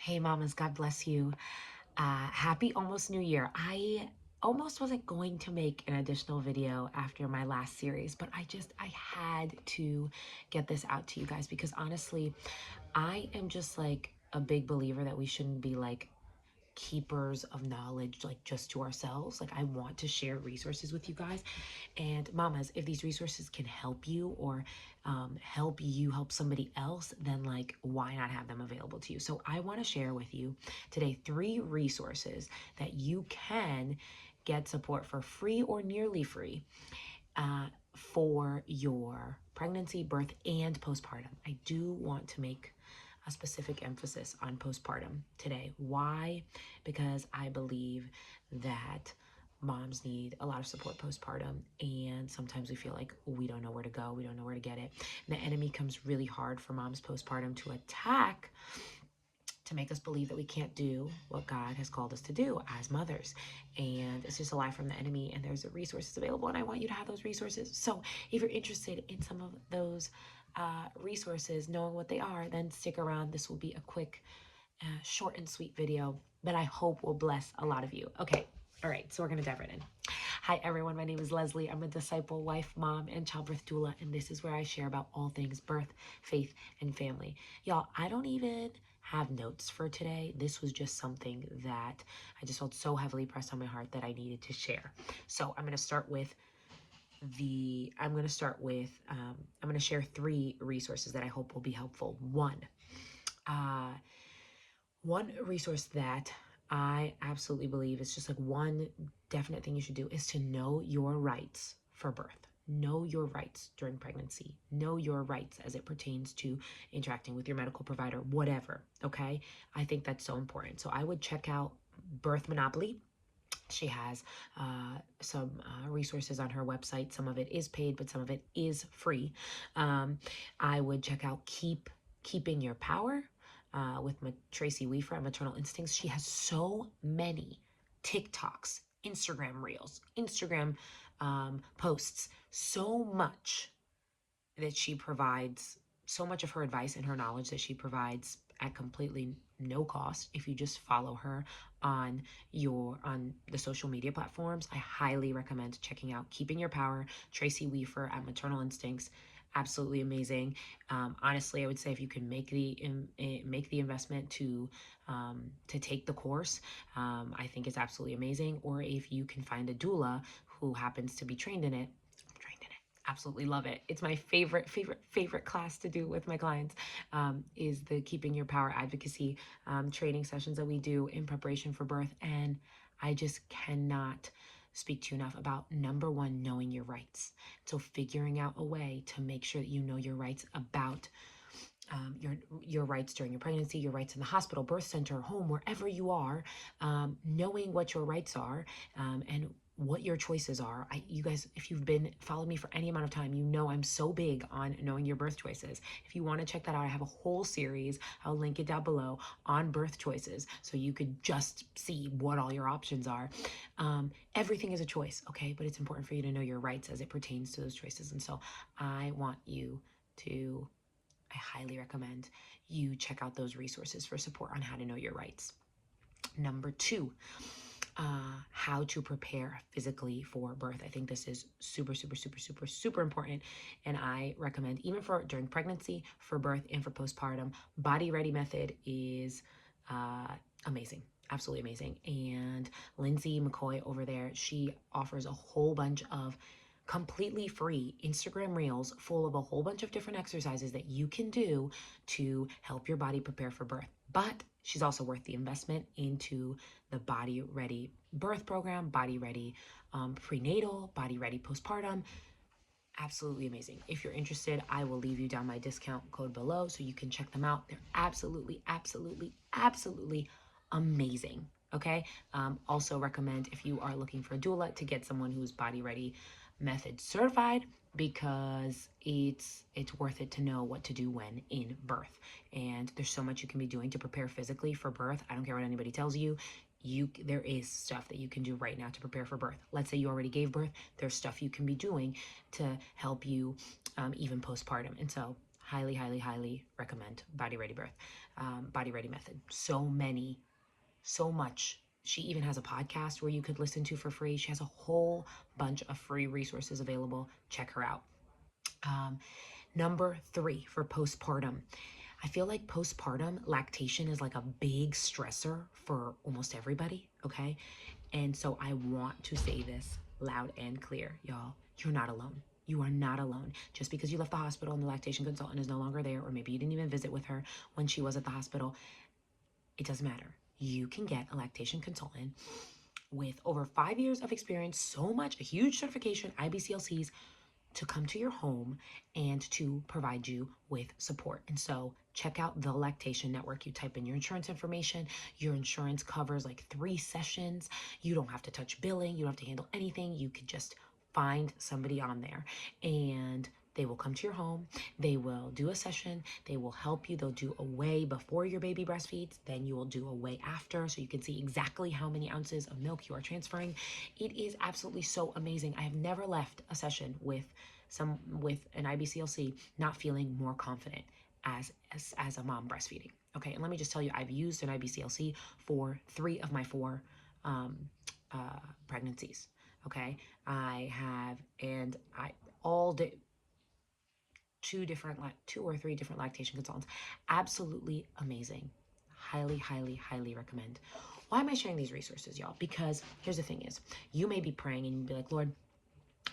Hey mamas, God bless you. Happy almost New Year. I almost wasn't going to make an additional video after my last series, but I had to get this out to you guys because honestly, I am just like a big believer that we shouldn't be like keepers of knowledge like just to ourselves. Like I want to share resources with you guys, and mamas, if these resources can help you or help you help somebody else, then like why not have them available to you? So I want to share with you today 3 resources that you can get support for free or nearly free for your pregnancy, birth, and postpartum. I do want to make a specific emphasis on postpartum today. Why? Because I believe that moms need a lot of support postpartum, and sometimes we feel like we don't know where to go, we don't know where to get it. And the enemy comes really hard for moms postpartum to attack, to make us believe that we can't do what God has called us to do as mothers. And it's just a lie from the enemy, and there's resources available, and I want you to have those resources. So if you're interested in some of those resources, knowing what they are, then stick around. This will be a quick, short and sweet video that I hope will bless a lot of you. Okay, all right, so we're gonna dive right in. Hi everyone, my name is Leslie. I'm a disciple, wife, mom, and childbirth doula, and this is where I share about all things birth, faith, and family. Y'all, I don't even have notes for today. This was just something that I just felt so heavily pressed on my heart that I needed to share. So I'm going to start with I'm going to share 3 resources that I hope will be helpful. Uh, one resource that I absolutely believe is just like one definite thing you should do is to know your rights for birth. Know your rights during pregnancy. Know your rights as it pertains to interacting with your medical provider, whatever. Okay. I think that's so important. So I would check out Birth Monopoly. She has some resources on her website. Some of it is paid, but some of it is free. I would check out Keeping Your Power with Tracy Weaver at Maternal Instincts. She has so many TikToks, Instagram reels, Instagram posts, so much that she provides, so much of her advice and her knowledge that she provides at completely no cost if you just follow her on the social media platforms. I highly recommend checking out Keeping Your Power, Tracy Weaver at Maternal Instincts. Absolutely amazing. Honestly, I would say if you can make the investment to take the course, I think it's absolutely amazing. Or if you can find a doula who happens to be trained in it, absolutely love it. It's my favorite class to do with my clients, is the Keeping Your Power advocacy training sessions that we do in preparation for birth. And I just cannot speak to you enough about, number one, knowing your rights. So figuring out a way to make sure that you know your rights about your rights during your pregnancy, your rights in the hospital, birth center, home, wherever you are, knowing what your rights are, and what your choices are. You guys, if you've been following me for any amount of time, you know I'm so big on knowing your birth choices. If you want to check that out, I have a whole series, I'll link it down below, on birth choices, so you could just see what all your options are. Everything is a choice, okay? But it's important for you to know your rights as it pertains to those choices. And so I highly recommend you check out those resources for support on how to know your rights. Number 2, how to prepare physically for birth. I think this is super important, and I recommend, even for during pregnancy, for birth, and for postpartum. Body Ready method is amazing, absolutely amazing. And Lindsay McCoy over there, she offers a whole bunch of completely free Instagram reels full of a whole bunch of different exercises that you can do to help your body prepare for birth. But she's also worth the investment into the Body Ready birth program, Body Ready prenatal, Body Ready postpartum. Absolutely amazing. If you're interested, I will leave you down my discount code below so you can check them out. They're absolutely amazing. Okay. Also recommend, if you are looking for a doula, to get someone who's Body Ready method certified, because it's worth it to know what to do when in birth. And there's so much you can be doing to prepare physically for birth. I don't care what anybody tells you. There is stuff that you can do right now to prepare for birth. Let's say you already gave birth. There's stuff you can be doing to help you even postpartum. And so Highly, highly, highly recommend Body Ready Birth, Body Ready Method. So much. She even has a podcast where you could listen to for free. She has a whole bunch of free resources available. Check her out. Um, Number 3 for postpartum. I feel like postpartum lactation is like a big stressor for almost everybody, okay? And so I want to say this loud and clear, y'all. You're not alone. You are not alone. Just because you left the hospital and the lactation consultant is no longer there, or maybe you didn't even visit with her when she was at the hospital, it doesn't matter. You can get a lactation consultant with over 5 years of experience, so much, a huge certification, IBCLCs, to come to your home and to provide you with support. And so check out the Lactation Network. You type in your insurance information. Your insurance covers like 3 sessions. You don't have to touch billing. You don't have to handle anything. You could just find somebody on there and they will come to your home. They will do a session. They will help you. They'll do a weigh before your baby breastfeeds. Then you will do a weigh after so you can see exactly how many ounces of milk you are transferring. It is absolutely so amazing. I have never left a session with an IBCLC not feeling more confident as a mom breastfeeding. Okay, and let me just tell you, I've used an IBCLC for 3 of my 4 pregnancies. Okay, I have, and I all day 2 or 3 different lactation consultants. Absolutely amazing. Highly, highly, highly recommend. Why am I sharing these resources, y'all? Because here's the thing is, you may be praying and you'd be like, Lord,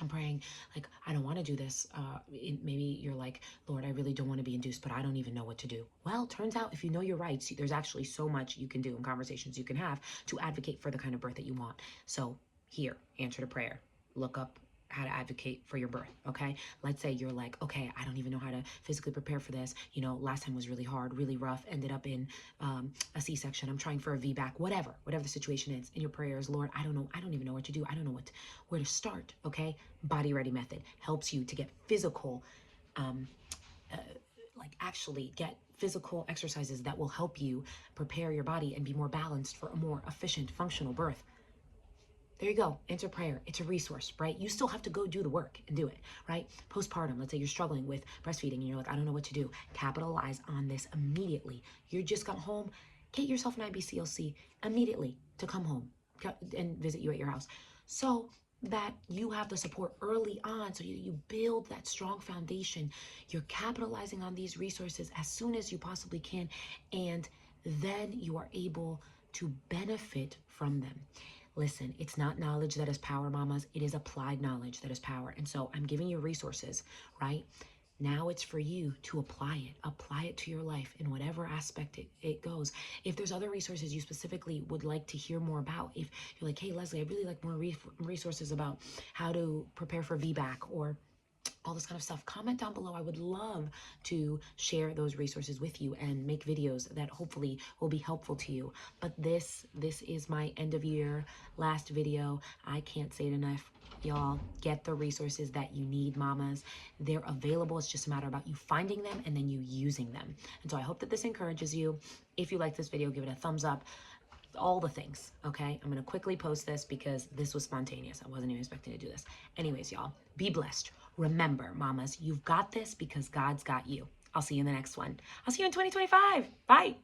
I'm praying, like, I don't want to do this. Maybe you're like, Lord, I really don't want to be induced, but I don't even know what to do. Well, turns out if you know your rights, there's actually so much you can do and conversations you can have to advocate for the kind of birth that you want. So here, answer to prayer. Look up how to advocate for your birth, okay? Let's say you're like, okay, I don't even know how to physically prepare for this. You know, last time was really hard, really rough, ended up in a C-section. I'm trying for a VBAC, whatever the situation is. In your prayers, Lord, I don't know. I don't even know what to do. I don't know where to start, okay? Body Ready Method helps you to get physical, like actually get physical exercises that will help you prepare your body and be more balanced for a more efficient, functional birth. There you go. Answer prayer. It's a resource, right? You still have to go do the work and do it, right? Postpartum, let's say you're struggling with breastfeeding and you're like, I don't know what to do. Capitalize on this immediately. You just got home. Get yourself an IBCLC immediately to come home and visit you at your house so that you have the support early on, so you build that strong foundation. You're capitalizing on these resources as soon as you possibly can, and then you are able to benefit from them. Listen, it's not knowledge that is power, mamas. It is applied knowledge that is power. And so I'm giving you resources, right? Now it's for you to apply it to your life in whatever aspect it goes. If there's other resources you specifically would like to hear more about, if you're like, hey, Leslie, I'd really like more resources about how to prepare for VBAC or all this kind of stuff, comment down below. I would love to share those resources with you and make videos that hopefully will be helpful to you. But this is my end of year last video. I can't say it enough. Y'all, get the resources that you need, mamas. They're available. It's just a matter about you finding them and then you using them. And so I hope that this encourages you. If you like this video, give it a thumbs up. All the things, okay? I'm gonna quickly post this because this was spontaneous. I wasn't even expecting to do this. Anyways, y'all, be blessed. Remember, mamas, you've got this because God's got you. I'll see you in the next one. I'll see you in 2025. Bye.